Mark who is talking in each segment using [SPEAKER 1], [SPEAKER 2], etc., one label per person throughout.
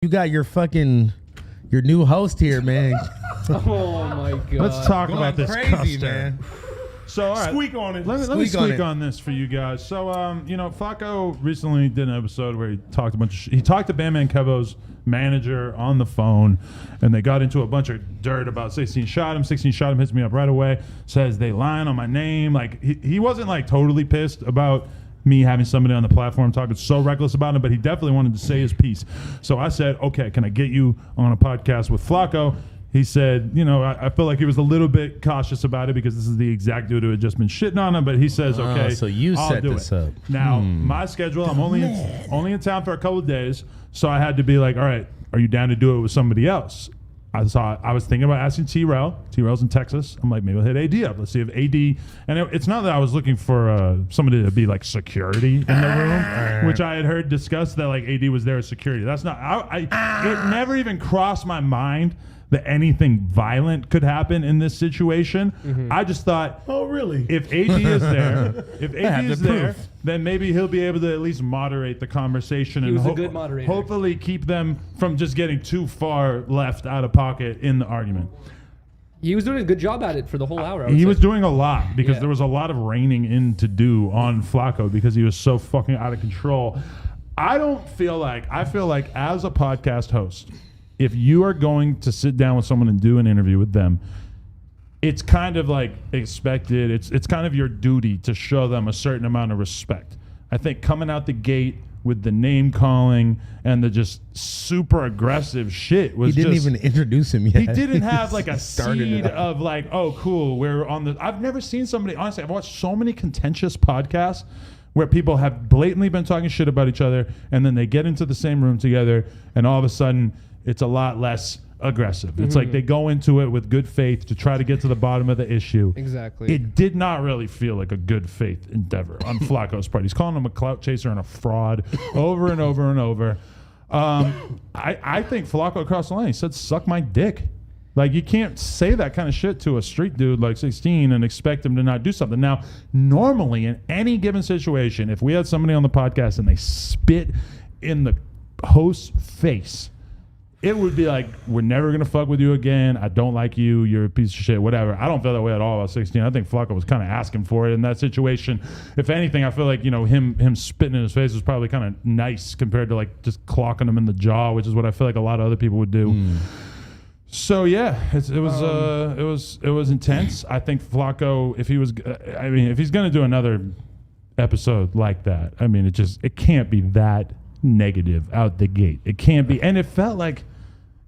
[SPEAKER 1] You got your new host here, man.
[SPEAKER 2] Oh my god.
[SPEAKER 3] Let's talk about this
[SPEAKER 1] crazy,
[SPEAKER 3] custard.
[SPEAKER 1] man.
[SPEAKER 3] So, all right.
[SPEAKER 4] Squeak on it.
[SPEAKER 3] Let me squeak on this for you guys. So, Flakko recently did an episode where he talked he talked to Bandman Kevo's manager on the phone, and they got into a bunch of dirt about 16SHOTEM. 16SHOTEM hits me up right away, says they lying on my name. Like, he wasn't like totally pissed about me having somebody on the platform talking so reckless about him, but he definitely wanted to say his piece. So I said, okay, can I get you on a podcast with Flakko? He said, I feel like he was a little bit cautious about it because this is the exact dude who had just been shitting on him, but he says, okay,
[SPEAKER 1] so you
[SPEAKER 3] I'll
[SPEAKER 1] set
[SPEAKER 3] do
[SPEAKER 1] this
[SPEAKER 3] it.
[SPEAKER 1] up.
[SPEAKER 3] Now, my schedule, I'm only in town for a couple of days, so I had to be like, all right, are you down to do it with somebody else? I was thinking about asking T-Rail. T-Rail's in Texas. I'm like, maybe I'll hit AD up. Let's see if AD... And it's not that I was looking for somebody to be like security in the room, which I had heard discussed that like AD was there as security. That's not... It never even crossed my mind that anything violent could happen in this situation. Mm-hmm. I just thought...
[SPEAKER 4] Oh, really?
[SPEAKER 3] If AD is there, then maybe he'll be able to at least moderate the conversation
[SPEAKER 2] He
[SPEAKER 3] and
[SPEAKER 2] was a good moderator.
[SPEAKER 3] hopefully keep them from just getting too far left out of pocket in the argument.
[SPEAKER 2] He was doing a good job at it for the whole hour.
[SPEAKER 3] He was doing a lot because
[SPEAKER 2] Yeah.
[SPEAKER 3] there was a lot of reining in to do on Flakko because he was so fucking out of control. I feel like as a podcast host, if you are going to sit down with someone and do an interview with them, it's kind of like expected. It's kind of your duty to show them a certain amount of respect. I think coming out the gate with the name calling and the just super aggressive shit was
[SPEAKER 1] He didn't even introduce him yet.
[SPEAKER 3] he didn't have like a
[SPEAKER 1] Started
[SPEAKER 3] seed
[SPEAKER 1] it off.
[SPEAKER 3] of like, oh, cool, we're on the... I've never seen somebody... Honestly, I've watched so many contentious podcasts where people have blatantly been talking shit about each other, and then they get into the same room together, and all of a sudden, it's a lot less aggressive. It's like they go into it with good faith to try to get to the bottom of the issue.
[SPEAKER 2] Exactly.
[SPEAKER 3] It did not really feel like a good faith endeavor on Flakko's part. He's calling him a clout chaser and a fraud over and over and over. I think Flakko crossed the line. He said, suck my dick. Like, you can't say that kind of shit to a street dude like 16 and expect him to not do something. Now, normally in any given situation, if we had somebody on the podcast and they spit in the host's face, it would be like, we're never going to fuck with you again. I don't like you. You're a piece of shit, whatever. I don't feel that way at all about 16. I think Flakko was kind of asking for it in that situation. If anything, I feel like, him spitting in his face was probably kind of nice compared to like just clocking him in the jaw, which is what I feel like a lot of other people would do. So yeah, it was intense. I think Flakko, if he's going to do another episode like that, it can't be that negative out the gate. It can't be. And it felt like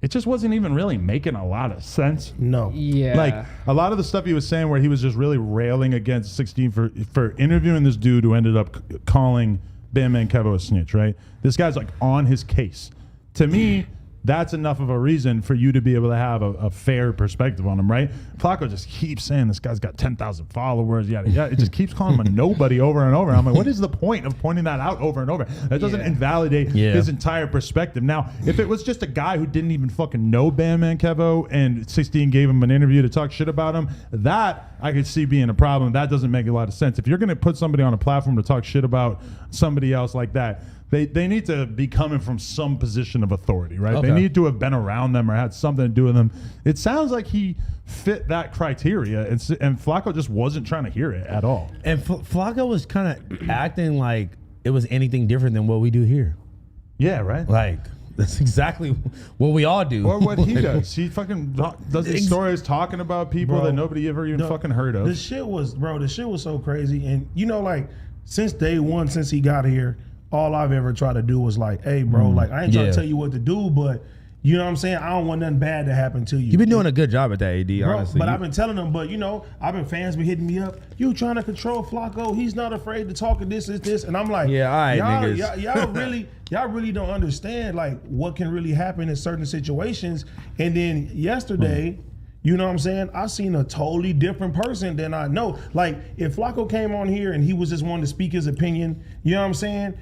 [SPEAKER 3] it just wasn't even really making a lot of sense.
[SPEAKER 4] No.
[SPEAKER 2] Yeah.
[SPEAKER 3] Like a lot of the stuff he was saying where he was just really railing against 16 for interviewing this dude who ended up calling Bandman Kevo a snitch, right? This guy's like on his case. To me, that's enough of a reason for you to be able to have a fair perspective on him, right? Flakko just keeps saying this guy's got 10,000 followers, yada, yada. It just keeps calling him a nobody over and over. I'm like, what is the point of pointing that out over and over? That doesn't invalidate his entire perspective. Now, if it was just a guy who didn't even fucking know Bandman Kevo and 16 gave him an interview to talk shit about him, that I could see being a problem. That doesn't make a lot of sense. If you're going to put somebody on a platform to talk shit about somebody else like that, they need to be coming from some position of authority, right?
[SPEAKER 1] Okay.
[SPEAKER 3] They need to have been around them or had something to do with them. It sounds like he fit that criteria, and Flakko just wasn't trying to hear it at all.
[SPEAKER 1] And Flakko was kind of acting like it was anything different than what we do here.
[SPEAKER 3] Yeah, right?
[SPEAKER 1] Like, that's exactly what we all do.
[SPEAKER 3] Or what he does. He fucking does these stories talking about people that nobody ever even fucking heard of.
[SPEAKER 4] The shit was so crazy. And, since day one, since he got here, all I've ever tried to do was like, hey, bro, like, I ain't trying to tell you what to do, but you know what I'm saying? I don't want nothing bad to happen to you.
[SPEAKER 1] You've been doing a good job at that, AD,
[SPEAKER 4] Bro,
[SPEAKER 1] honestly.
[SPEAKER 4] but I've been telling them, fans been hitting me up. You trying to control Flakko? He's not afraid to talk of this. And I'm like,
[SPEAKER 1] yeah, all right, niggas.
[SPEAKER 4] y'all really don't understand like what can really happen in certain situations. And then yesterday, you know what I'm saying? I seen a totally different person than I know. Like, if Flakko came on here and he was just wanting to speak his opinion, you know what I'm saying?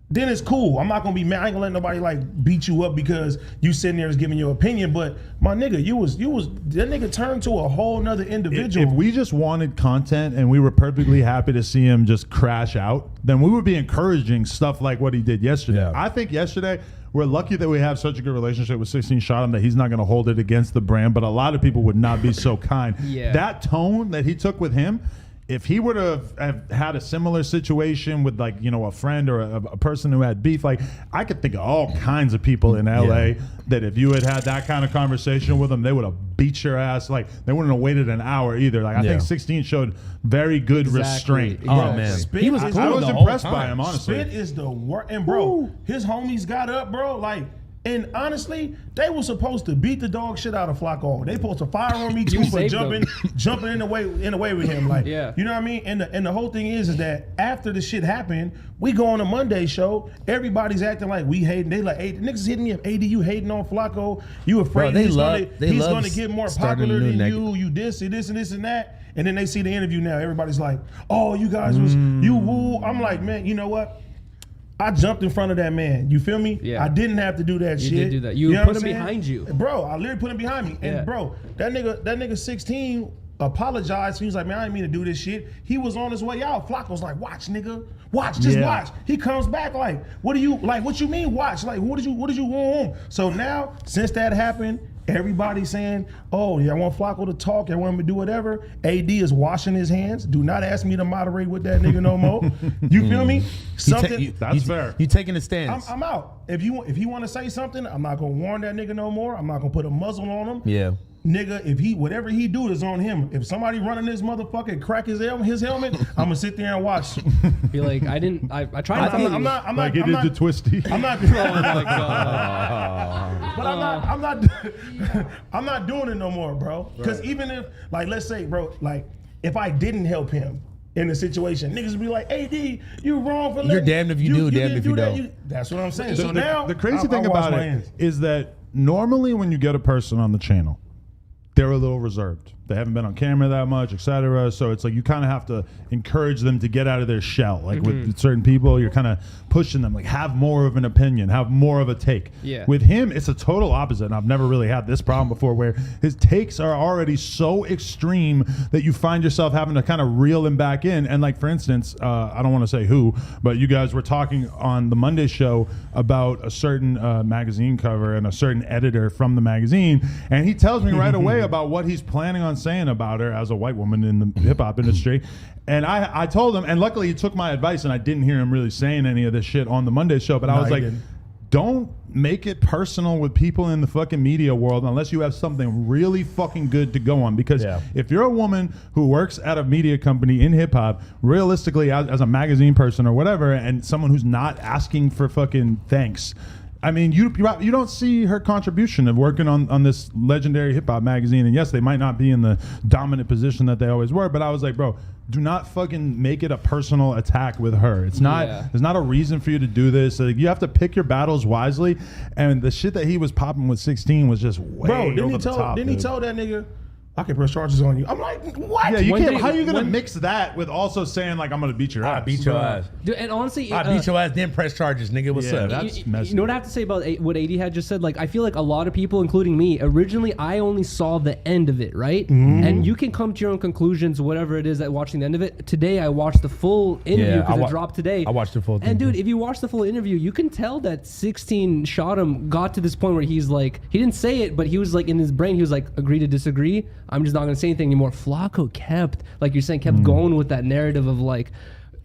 [SPEAKER 4] Then it's cool. I'm not gonna be mad. I ain't gonna let nobody like beat you up because you sitting there is giving your opinion. But my nigga, you was that nigga turned to a whole nother individual.
[SPEAKER 3] If we just wanted content and we were perfectly happy to see him just crash out, then we would be encouraging stuff like what he did yesterday.
[SPEAKER 1] Yeah.
[SPEAKER 3] I think yesterday we're lucky that we have such a good relationship with 16SHOTEM that he's not going to hold it against the brand. But a lot of people would not be so kind.
[SPEAKER 2] Yeah.
[SPEAKER 3] That tone that he took with him. If he would have had a similar situation with, like, you know, a friend or a person who had beef, like, I could think of all kinds of people in LA that if you had that kind of conversation with them, they would have beat your ass. Like, they wouldn't have waited an hour either. Like, I think 16 showed very good restraint.
[SPEAKER 2] Exactly.
[SPEAKER 1] Oh man,
[SPEAKER 4] Spit
[SPEAKER 1] he was
[SPEAKER 4] is-
[SPEAKER 1] cool
[SPEAKER 3] I was
[SPEAKER 1] the whole
[SPEAKER 3] impressed by
[SPEAKER 1] time.
[SPEAKER 3] him, honestly.
[SPEAKER 4] Spit is the worst. And bro, his homies got up, bro. Like, and honestly, they were supposed to beat the dog shit out of Flakko. They supposed to fire on me too for
[SPEAKER 2] saved
[SPEAKER 4] jumping in the way with him. Like,
[SPEAKER 2] Yeah.
[SPEAKER 4] you know what I mean? And the whole thing is that after the shit happened, we go on a Monday show. Everybody's acting like we hating. They like, hey, niggas hitting me up. AD, you hating on Flakko? You afraid
[SPEAKER 1] Bro,
[SPEAKER 4] he's
[SPEAKER 1] love
[SPEAKER 4] gonna get more
[SPEAKER 1] starting
[SPEAKER 4] popular
[SPEAKER 1] a new
[SPEAKER 4] than
[SPEAKER 1] neg-
[SPEAKER 4] you? You this and this and this and that. And then they see the interview now. Everybody's like, oh, you guys was you woo. I'm like, man, you know what? I jumped in front of that man. You feel me?
[SPEAKER 2] Yeah.
[SPEAKER 4] I didn't have to do that
[SPEAKER 2] You
[SPEAKER 4] shit.
[SPEAKER 2] did do that. You
[SPEAKER 4] know
[SPEAKER 2] put
[SPEAKER 4] what
[SPEAKER 2] him
[SPEAKER 4] I'm saying?
[SPEAKER 2] behind you.
[SPEAKER 4] Bro, I literally put him behind me. And
[SPEAKER 2] Yeah.
[SPEAKER 4] bro, that nigga 16 apologized. He was like, man, I didn't mean to do this shit. He was on his way out. Flacco's like, watch, nigga. Watch, just watch. He comes back like, what you mean watch? Like, what did you want? So now, since that happened, everybody's saying, oh, yeah, I want Flakko to talk. I want him to do whatever. AD is washing his hands. Do not ask me to moderate with that nigga no more. You feel me?
[SPEAKER 3] That's fair.
[SPEAKER 1] You taking a stance.
[SPEAKER 4] I'm out. If you want to say something, I'm not gonna warn that nigga no more. I'm not gonna put a muzzle on him.
[SPEAKER 1] Yeah.
[SPEAKER 4] Nigga, if whatever he do is on him. If somebody running this motherfucker and crack his helmet, I'm gonna sit there and watch.
[SPEAKER 2] Be like, I tried to.
[SPEAKER 4] I'm not.
[SPEAKER 3] Like he did to Twisty.
[SPEAKER 4] I'm not.
[SPEAKER 2] Oh my god.
[SPEAKER 4] But I'm not doing it no more, bro. Because even if, like, let's say, bro, like, if I didn't help him in the situation, niggas would be like, AD, you wrong for
[SPEAKER 1] You're damned if you do, damned if you
[SPEAKER 4] that.
[SPEAKER 1] don't.
[SPEAKER 4] That's what I'm saying. So
[SPEAKER 3] The-
[SPEAKER 4] now,
[SPEAKER 3] the crazy thing
[SPEAKER 4] I wash
[SPEAKER 3] about
[SPEAKER 4] my
[SPEAKER 3] it
[SPEAKER 4] hands.
[SPEAKER 3] is that normally when you get a person on the channel, they're a little reserved. They haven't been on camera that much, etc. So it's like you kind of have to encourage them to get out of their shell. Like with certain people, you're kind of pushing them, like have more of an opinion, have more of a take.
[SPEAKER 2] Yeah.
[SPEAKER 3] With him, it's a total opposite. And I've never really had this problem before, where his takes are already so extreme that you find yourself having to kind of reel him back in. And like, for instance, I don't want to say who, but you guys were talking on the Monday show about a certain magazine cover and a certain editor from the magazine, and he tells me right away about what he's planning on saying about her as a white woman in the hip hop industry. And I told him, and luckily he took my advice, and I didn't hear him really saying any of this shit on the Monday show, but I was
[SPEAKER 4] he
[SPEAKER 3] like,
[SPEAKER 4] didn't.
[SPEAKER 3] don't make it personal with people in the fucking media world unless you have something really fucking good to go on. Because if you're a woman who works at a media company in hip hop, realistically, as a magazine person or whatever, and someone who's not asking for fucking thanks, I mean, you don't see her contribution of working on this legendary hip hop magazine. And yes, they might not be in the dominant position that they always were, but I was like, bro, do not fucking make it a personal attack with her. It's not.
[SPEAKER 2] Yeah.
[SPEAKER 3] There's not a reason for you to do this. Like, you have to pick your battles wisely. And the shit that he was popping with 16 was just way
[SPEAKER 4] Bro,
[SPEAKER 3] over the top.
[SPEAKER 4] didn't he
[SPEAKER 3] dude.
[SPEAKER 4] tell that nigga, I can press charges on you? I'm like, what?
[SPEAKER 3] Yeah, you
[SPEAKER 2] When
[SPEAKER 3] can't.
[SPEAKER 2] did-
[SPEAKER 3] How are you gonna
[SPEAKER 2] when-
[SPEAKER 3] mix that with also saying like I'm gonna beat your ass?
[SPEAKER 1] I beat your
[SPEAKER 3] Bro.
[SPEAKER 1] ass.
[SPEAKER 2] Dude, and honestly,
[SPEAKER 1] I beat your ass, then press charges, nigga. What's
[SPEAKER 3] Yeah,
[SPEAKER 1] up?
[SPEAKER 3] that's
[SPEAKER 2] you
[SPEAKER 3] messy.
[SPEAKER 2] know what I have to say about what AD had just said? Like, I feel like a lot of people, including me, originally I only saw the end of it, right? And you can come to your own conclusions, whatever it is, that watching the end of it. Today, I watched the full interview
[SPEAKER 1] Yeah,
[SPEAKER 2] because
[SPEAKER 1] I
[SPEAKER 2] it dropped today.
[SPEAKER 1] I watched the full thing,
[SPEAKER 2] And dude,
[SPEAKER 1] too.
[SPEAKER 2] if you watch the full interview, you can tell that 16SHOTEM got to this point where he's like, he didn't say it, but he was like in his brain, he was like, agree to disagree. I'm just not gonna say anything anymore. Flakko kept, like you're saying, kept going with that narrative of like,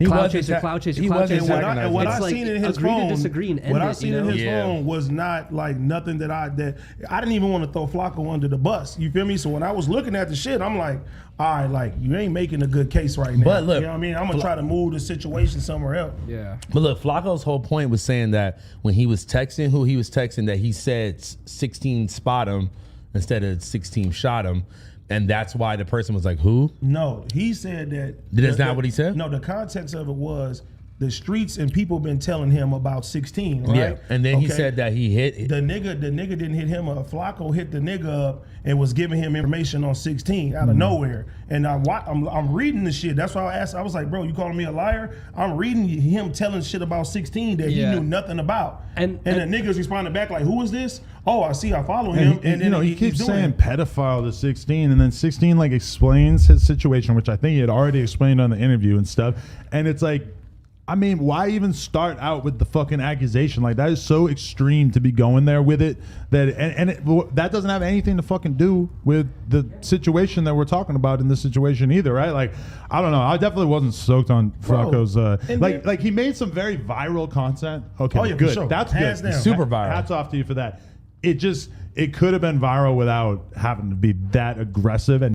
[SPEAKER 2] cloud
[SPEAKER 1] was
[SPEAKER 2] chaser,
[SPEAKER 1] atta-
[SPEAKER 2] cloud chaser,
[SPEAKER 1] he
[SPEAKER 2] cloud
[SPEAKER 1] was
[SPEAKER 2] chaser.
[SPEAKER 1] attacking
[SPEAKER 4] And what
[SPEAKER 2] It's
[SPEAKER 4] I
[SPEAKER 2] like,
[SPEAKER 4] seen in his
[SPEAKER 2] agree to
[SPEAKER 4] phone,
[SPEAKER 2] disagree and end
[SPEAKER 4] what I
[SPEAKER 2] it,
[SPEAKER 4] seen
[SPEAKER 2] you
[SPEAKER 4] in
[SPEAKER 2] know?
[SPEAKER 4] his
[SPEAKER 1] Yeah.
[SPEAKER 4] phone was not like nothing that I didn't even want to throw Flakko under the bus. You feel me? So when I was looking at the shit, I'm like, all right, like you ain't making a good case right now.
[SPEAKER 1] But look,
[SPEAKER 4] you know what I mean? I'm gonna try to move the situation somewhere else.
[SPEAKER 2] Yeah.
[SPEAKER 1] But look, Flacco's whole point was saying that when he was texting who he was texting, that he said 16 spot him instead of 16 shot him. And that's why the person was like, who?
[SPEAKER 4] No, he said that.
[SPEAKER 1] That's not what he said?
[SPEAKER 4] No, the context of it was the streets and people been telling him about 16, right?
[SPEAKER 1] Yeah. And then he
[SPEAKER 4] Okay.
[SPEAKER 1] said that he hit.
[SPEAKER 4] The nigga didn't hit him up. Flakko hit the nigga up and was giving him information on 16 out of nowhere. And I'm reading the shit. That's why I asked. I was like, bro, you calling me a liar? I'm reading him telling shit about 16 that he
[SPEAKER 2] Yeah.
[SPEAKER 4] knew nothing about.
[SPEAKER 2] And
[SPEAKER 4] the niggas responded back like, who is this? Oh, I see. I follow him.
[SPEAKER 3] And, you know, he keeps
[SPEAKER 4] doing
[SPEAKER 3] saying
[SPEAKER 4] it.
[SPEAKER 3] pedophile to 16, and then 16 like explains his situation, which I think he had already explained on the interview and stuff. And it's like, I mean, why even start out with the fucking accusation? Like, that is so extreme to be going there with it. That doesn't have anything to fucking do with the situation that we're talking about in this situation either, right? Like, I don't know. I definitely wasn't stoked on Flacco's. Like he made some very viral content. Okay,
[SPEAKER 4] Oh, yeah, for
[SPEAKER 3] good.
[SPEAKER 4] sure.
[SPEAKER 3] That's
[SPEAKER 4] Hands
[SPEAKER 3] good.
[SPEAKER 4] down.
[SPEAKER 1] Super viral.
[SPEAKER 3] Hats off to you for that. It could have been viral without having to be that aggressive and